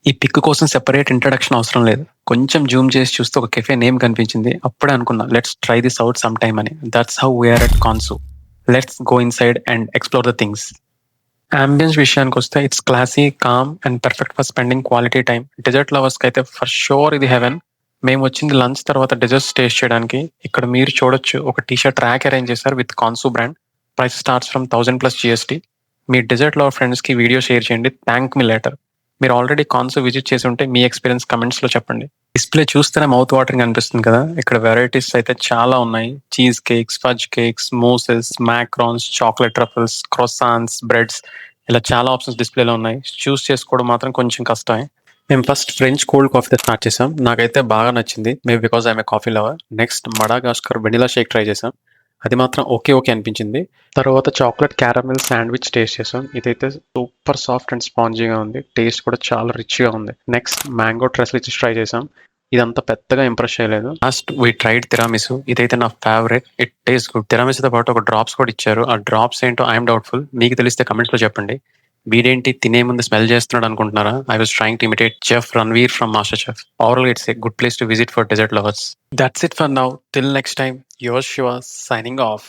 ఈ పిక్ కోసం separate introduction అవసరం లేదు. కొంచెం జూమ్ చేసి చూస్తే ఒక కెఫే నేమ్ కనిపించింది. అప్పుడే అనుకున్నా let's try this out some time అని. దట్స్ హౌ వీఆర్ ఎట్ కాన్సు. Let's go inside and explore the things. Ambience విషయానికొస్తే it's classy, calm and perfect for spending quality time. Dessert లవర్స్‌కి అయితే ఫర్ ష్యూర్ ఇది haven. మేము వచ్చింది lunch తర్వాత desserts taste చేయడానికి. ఇక్కడ మీరు చూడొచ్చు ఒక టీ షర్ట్ ర్యాక్ అరేంజ్ చేశారు విత్ కాన్సు brand. Price starts from 1000 plus GST. మీ డెజర్ట్ లవర్ ఫ్రెండ్స్‌కి వీడియో షేర్ చేయండి. Thank me later. మీరు ఆల్రెడీ కాన్సు విజిట్ చేసి ఉంటే మీ ఎక్స్పీరియన్స్ కమెంట్స్‌లో చెప్పండి. డిస్‌ప్లే చూస్తేనే మౌత్ వాటరింగ్ అనిపిస్తుంది కదా! ఇక్కడ వెరైటీస్ అయితే చాలా ఉన్నాయి. Cheese cakes, fudge cakes, mousses, macarons, chocolate truffles, croissants, breads ఇలా చాలా ఆప్షన్స్ డిస్‌ప్లేలో ఉన్నాయి. చూస్ చేసుకోవడం మాత్రం కొంచెం కష్టమే. మేము ఫస్ట్ ఫ్రెంచ్ కోల్డ్ కాఫీతో స్టార్ట్ చేసాం. నాకైతే బాగా నచ్చింది. Maybe because I'm a coffee lover. Next Madagascar vanilla shake try చేసాం. అది మాత్రం ఓకే అనిపించింది. తర్వాత చాక్లేట్ క్యారమెల్ శాండ్విచ్ టేస్ట్ చేసాం. ఇదైతే సూపర్ సాఫ్ట్ అండ్ స్పాంజీగా ఉంది. టేస్ట్ కూడా చాలా రిచ్‌గా ఉంది. నెక్స్ట్ మ్యాంగో ట్రెస్లిచ్ ట్రై చేసాం. ఇదంతా పెద్దగా ఇంప్రెస్ చేయలేదు. Last we tried tiramisu. ఇదైతే నా ఫేవరెట్. It taste good. తిరామిసుతో పాటు ఒక డ్రాప్స్ కూడా ఇచ్చారు. ఆ డ్రాప్స్ ఏంటో ఐయామ్ డౌట్‌ఫుల్. మీకు తెలిస్తే కమెంట్స్‌లో చెప్పండి. వీడేంటి తినే ముందు స్మెల్ చేస్తున్నాడు అనుకుంటున్నారా? I was trying to imitate chef Ranveer from master chef. Overall it's a good place to visit for dessert lovers. That's it for now. Till next time. Yours Shiva signing of.